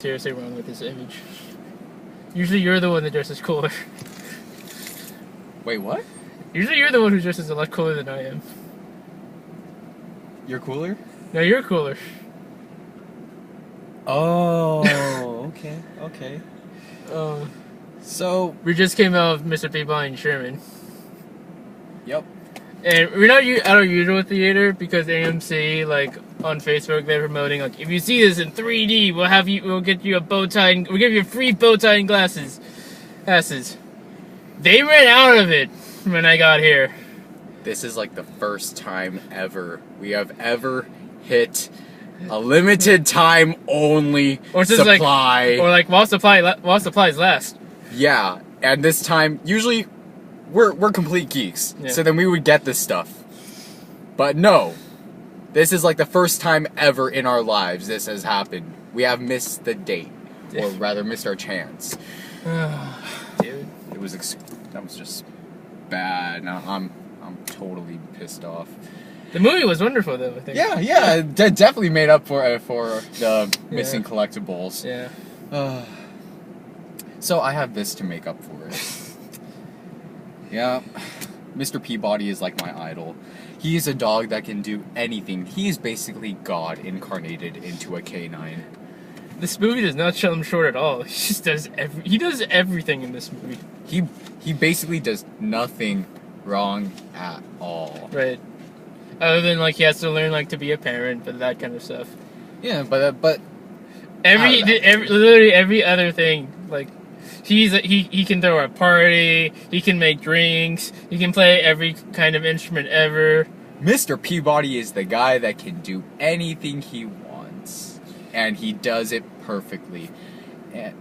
seriously wrong with this image. Usually you're the one that dresses cooler. Wait, what? Usually you're the one who dresses a lot cooler than I am. You're cooler? No, you're cooler. Oh, okay. So We just came out of Mr. Peabody and Sherman. Yep. And we're not at our usual theater because AMC, like, on Facebook, they're promoting, like, if you see this in 3D, we'll get you a bow tie, and we'll give you a free bow tie and glasses. They ran out of it when I got here. This is like the first time ever we have ever hit a limited time only supply. While supplies last. Yeah, and this time, usually, we're complete geeks. Yeah. So then we would get this stuff. But no. This is like the first time ever in our lives this has happened. We have missed the date. Or rather, missed our chance. Dude. That was just bad. Now I'm totally pissed off. The movie was wonderful, though, I think. Yeah, it definitely made up for the missing collectibles. Yeah. So I have this to make up for it. Yeah, Mr. Peabody is like my idol. He is a dog that can do anything. He is basically God incarnated into a canine. This movie does not sell him short at all. He just does everything in this movie. He basically does nothing wrong at all. Right. Other than, like, he has to learn, like, to be a parent, but that kind of stuff. Yeah, but literally every other thing, like, he can throw a party, he can make drinks, he can play every kind of instrument ever. Mr. Peabody is the guy that can do anything he wants, and he does it perfectly.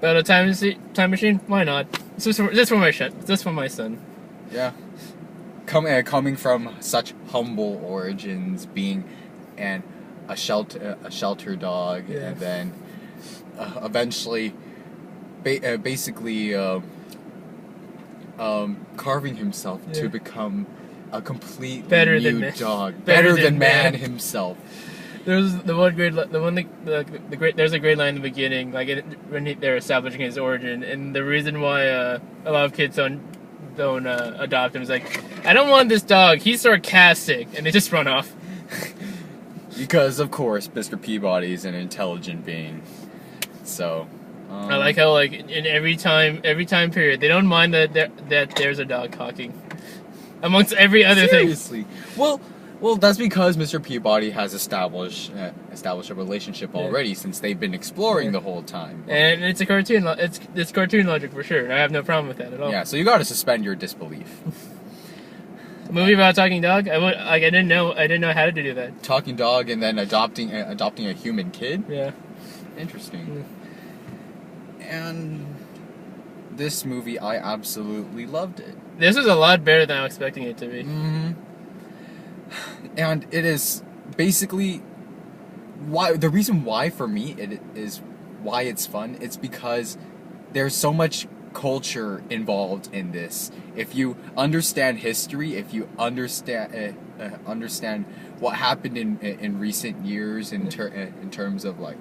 But a time machine? Why not? Just for my son. Yeah. Coming from such humble origins, being a shelter dog, yeah. and then eventually, basically carving himself to become a completely new dog, better than man himself. There's there's a great line in the beginning, like when they're establishing his origin, and the reason why a lot of kids don't adopt him is like, I don't want this dog, he's sarcastic, and they just run off. Because of course Mr. Peabody is an intelligent being, so. I like how, like, in every time period, they don't mind that there's a dog talking, amongst every other thing. Seriously, well, that's because Mr. Peabody has established a relationship already, since they've been exploring the whole time. And it's a cartoon. It's cartoon logic for sure. I have no problem with that at all. Yeah, so you gotta suspend your disbelief. A movie about a talking dog? I didn't know how to do that. Talking dog and then adopting a human kid. Yeah. Interesting. And this movie, I absolutely loved it. This was a lot better than I was expecting it to be. Mm-hmm. And it is basically the reason why for me it is why it's fun. It's because there's so much culture involved in this. If you understand history, if you understand what happened in recent years in terms of like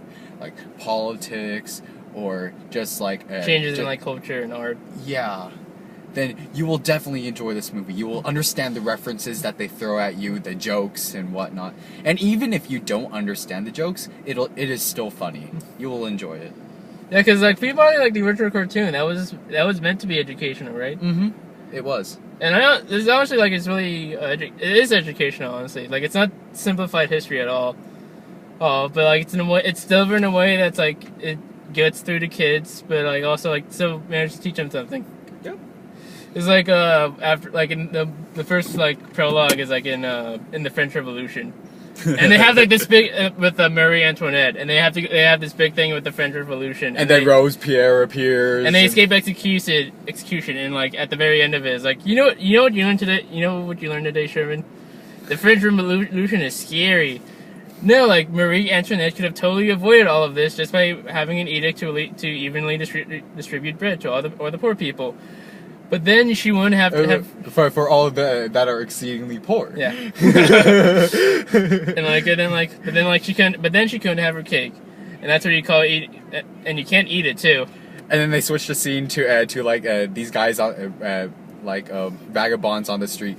politics, or just like changes in like culture and art. Yeah. Then you will definitely enjoy this movie. You will understand the references that they throw at you, the jokes and whatnot. And even if you don't understand the jokes, it is still funny. You will enjoy it. Yeah, because like Peabody, like the original cartoon, that was meant to be educational, right? Mm-hmm. It was. And this is honestly, like, it's really it is educational, honestly. Like, it's not simplified history at all. But like it's delivered in a way that's like it gets through to kids, but like also like still manages to teach them something. Yep. It's like after like in the first like prologue is like in the French Revolution, and they have like this big with Marie Antoinette, and they have this big thing with the French Revolution, and then Robespierre appears, and they escape execution, and like at the very end of it is like you know what you learned today, Sherman? The French Revolution is scary. No, like Marie Antoinette could have totally avoided all of this just by having an edict to evenly distribute bread to all the poor people. But then she wouldn't have to have for all of the that are exceedingly poor. Yeah. But then she couldn't have her cake. and that's what you call eat, and you can't eat it too. And then they switch the scene to like these guys on like vagabonds on the street,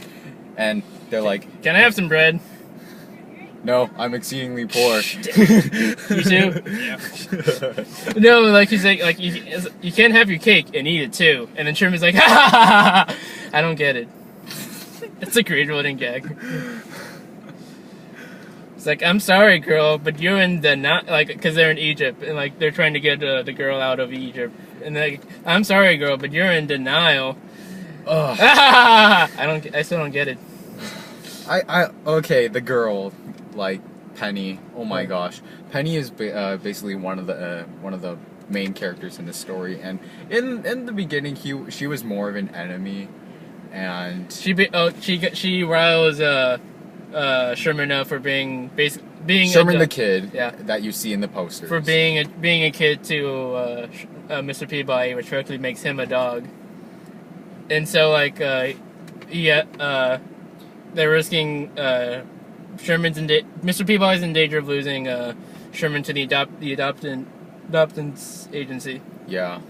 and they're like, "Can I have some bread?" "No, I'm exceedingly poor." You too? Yeah. No, like he's like you can't have your cake and eat it too. And then Sherman's like, "Ha ha ha ha!" I don't get it. It's a great running gag. It's like, I'm sorry, girl, but you're in the not like because they're in Egypt and like they're trying to get the girl out of Egypt, and like, I'm sorry, girl, but you're in denial. Ugh. I still don't get it. Okay, the girl, like Penny. Oh my gosh, Penny is basically one of the main characters in the story, and in the beginning, she was more of an enemy, and she riles Sherman up for being Sherman the kid, yeah, that you see in the posters, for being a kid to Mr. Peabody, which directly makes him a dog, and so like they're risking Mr. Peabody's in danger of losing Sherman to the adoptance agency. Yeah.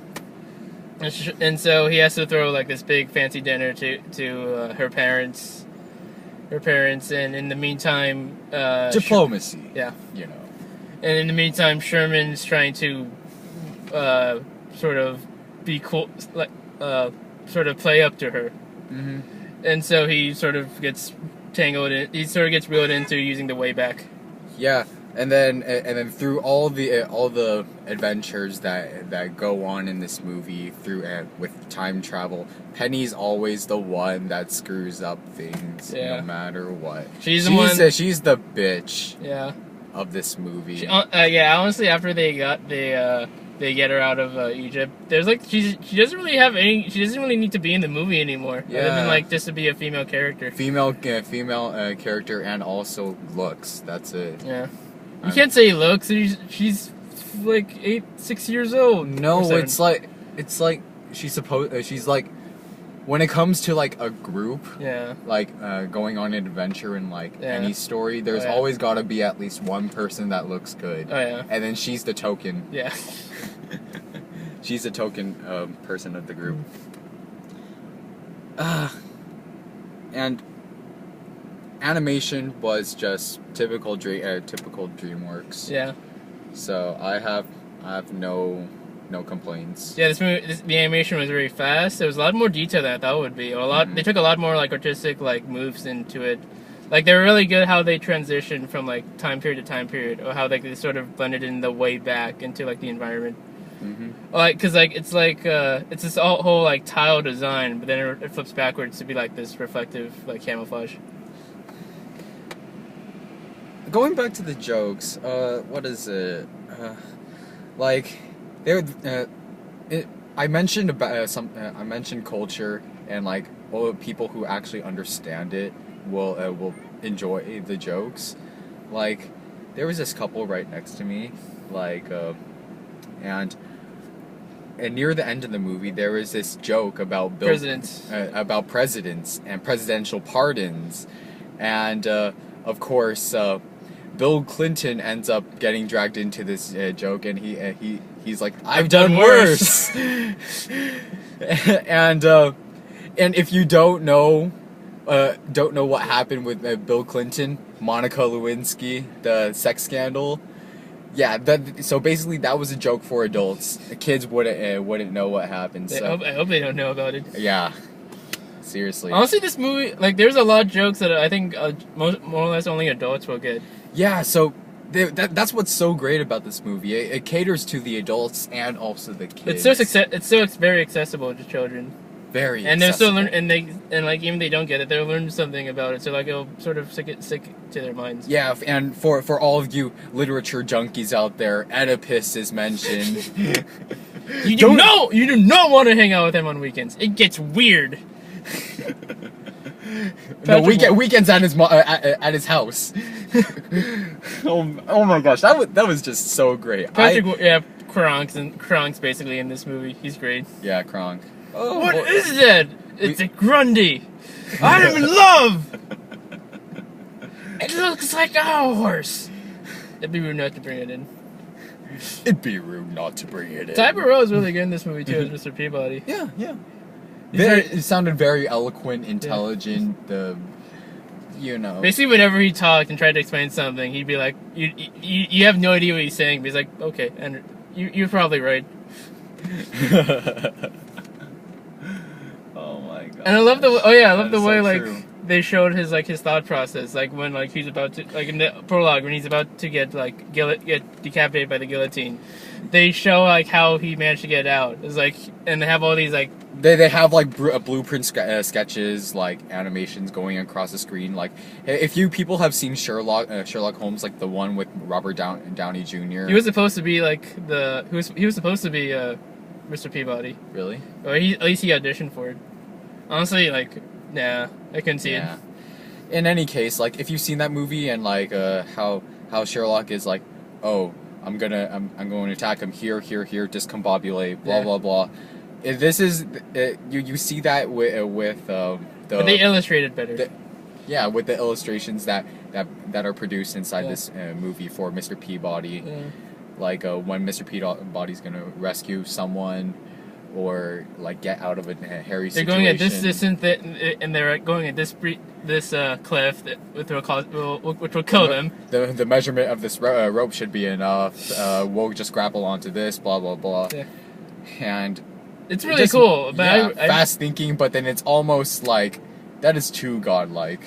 And so he has to throw like this big fancy dinner to her parents, and in the meantime, diplomacy. Yeah. You know. And in the meantime, Sherman's trying to sort of be cool, like sort of play up to her. Mm-hmm. And so he sort of gets tangled in. He sort of gets reeled into using the way back. Yeah, and then through all the adventures that go on in this movie through with time travel, Penny's always the one that screws up things, yeah, no matter what. She's the one. She's the bitch. Yeah. Of this movie. Yeah, honestly, after they get her out of Egypt, there's like she doesn't really have any. She doesn't really need to be in the movie anymore. Yeah. Other than like just to be a female character. Female character, and also looks. That's it. Yeah. You can't say looks. She's like 6 years old. No, it's like she's like, when it comes to like a group, yeah, like going on an adventure in like yeah, any story, there's always got to be at least one person that looks good. Oh yeah. And then she's the token. Yeah. She's the token person of the group. And animation was just typical DreamWorks. Yeah. So I have no complaints. Yeah, the animation was very fast. There was a lot more detail than I thought it would be. They took a lot more like artistic like moves into it. Like they were really good how they transitioned from like time period to time period, or how like they sort of blended in the way back into like the environment. Mm-hmm. Like, cause like it's this whole like tile design, but then it flips backwards to be like this reflective like camouflage. Going back to the jokes, what is it? Like, I mentioned about I mentioned culture, and like all the people who actually understand it will enjoy the jokes. Like, there was this couple right next to me, like, and near the end of the movie, there was this joke about presidents and presidential pardons, and of course, Bill Clinton ends up getting dragged into this joke, and he's like, I've done worse. and if you don't know what happened with Bill Clinton, Monica Lewinsky, the sex scandal. Yeah, so basically that was a joke for adults. The kids wouldn't know what happened. So I hope they don't know about it. Yeah, seriously. Honestly, this movie, like, there's a lot of jokes that I think more or less only adults will get. Yeah, so that's what's so great about this movie. It caters to the adults and also the kids. It's so very accessible to children. Very. And accessible. they're still like even if they don't get it, they'll learn something about it. So like it'll sort of stick to their minds. Yeah, and for all of you literature junkies out there, Oedipus is mentioned. You do not want to hang out with him on weekends. It gets weird. No, weekends at his house. oh my gosh, that was just so great. Kronk's basically in this movie. He's great. Yeah, Kronk. Oh, what is that? It's a Grundy. I'm in love. It looks like a horse. That'd be rude not to bring it in. It'd be rude not to bring it in. Ty Burrell is really good in this movie too as Mr. Peabody. Yeah, yeah. Very- It sounded very eloquent, intelligent. Basically, whenever he talked and tried to explain something, he'd be like, "You have no idea what he's saying." But he's like, "Okay, and you're probably right." Oh my god. And I love the way so like true. they showed his thought process, like when he's about to in the prologue when he's about to get get decapitated by the guillotine. They show how he managed to get out. It's and they have all these They have blueprint sketches, animations going across the screen. If you people have seen Sherlock Holmes, the one with Robert Downey Jr. He was supposed to be he was supposed to be Mr. Peabody. Really? Or at least he auditioned for it. Honestly, nah, I couldn't see it. In any case, if you've seen that movie and how Sherlock is oh, I'm going to attack him here, discombobulate, blah blah blah. This is you see that with but they illustrated better. With the illustrations that are produced inside this movie for Mr. Peabody. Yeah. When Mr. Peabody's gonna rescue someone or get out of a hairy situation. They're going at this distance, and they're going at this cliff, which will kill them. The measurement of this rope should be enough. We'll just grapple onto this, blah blah blah. Yeah. And it's really cool. But fast thinking, but then it's almost that is too godlike.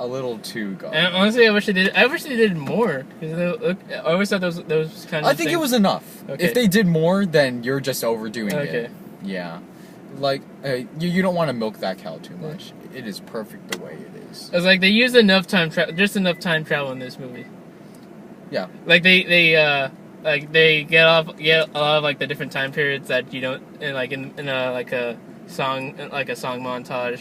A little too godlike. And honestly, I wish they did more. Because I always thought those kind of. I think it was enough. Okay. If they did more, then you're just overdoing Okay. it. Yeah. You don't want to milk that cow too much. It is perfect the way it is. It's they used enough time travel in this movie. Yeah. They get a lot of the different time periods that you don't in a song montage.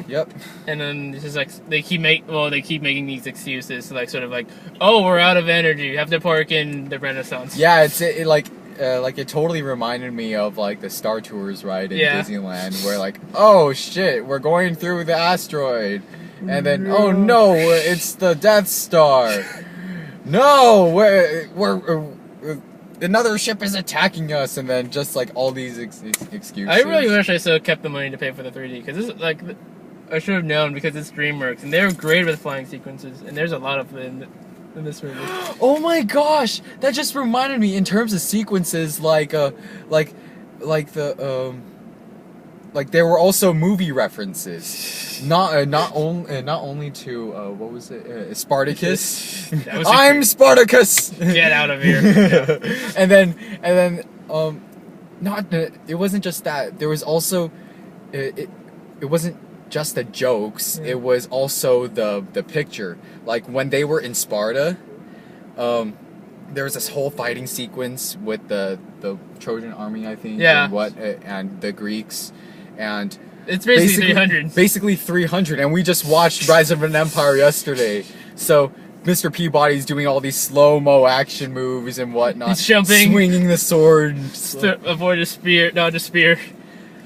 Yep. And then it's just they keep making these excuses to oh, we're out of energy, you have to park in the Renaissance. Yeah, it totally reminded me of the Star Tours ride in Disneyland where oh shit, we're going through the asteroid. And then oh no, it's the Death Star. No, we're another ship is attacking us, and then just all these excuses. I really wish I still kept the money to pay for the 3D because this is I should have known because it's DreamWorks and they're great with flying sequences and there's a lot of them in this movie. Oh my gosh, that just reminded me in terms of sequences there were also movie references, not only to what was it, Spartacus. I'm Spartacus. Get out of here. Yeah. and then it wasn't just that. There was also it wasn't just the jokes. Yeah. It was also the picture. When they were in Sparta, there was this whole fighting sequence with the Trojan army, I think. Yeah. And the Greeks. And it's basically 300. Basically 300, and we just watched Rise of an Empire yesterday. So Mr. Peabody's doing all these slow-mo action moves and whatnot. He's jumping, swinging the sword, to avoid a spear, dodge a spear.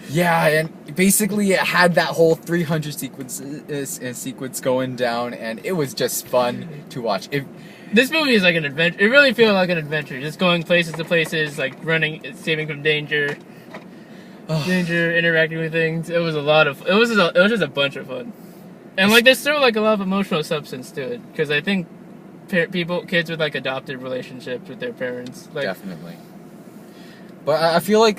Yeah, and basically it had that whole 300 sequence going down, and it was just fun to watch. This movie is like an adventure. It really feels like an adventure, just going places to places, running, saving from danger. Interacting with things. It was just a bunch of fun, and there's still a lot of emotional substance to it because I think kids with adopted relationships with their parents definitely. But I feel like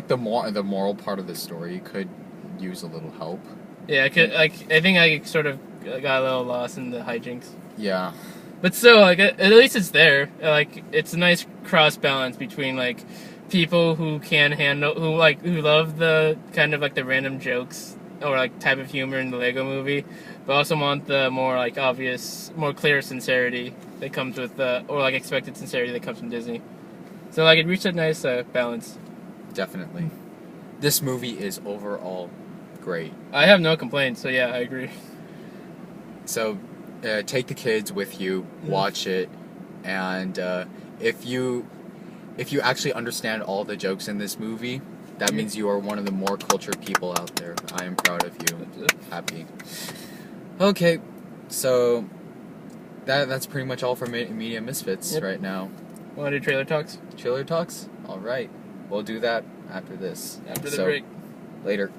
the moral part of the story could use a little help. Yeah, I think I sort of got a little lost in the hijinks. Yeah, but still, at least it's there. It's a nice cross balance between people who can handle who love the kind of the random jokes or type of humor in the Lego movie, but also want the more obvious, more clear sincerity that comes with or expected sincerity that comes from Disney. So it reached a nice balance. Definitely. This movie is overall great. I have no complaints. So yeah, I agree. So take the kids with you, watch it, and if you actually understand all the jokes in this movie, that means you are one of the more cultured people out there. I am proud of you. Happy. Okay, so that's pretty much all for Media Misfits right now. Want to do trailer talks? Trailer talks? Alright. We'll do that after this. After the So, break. Later.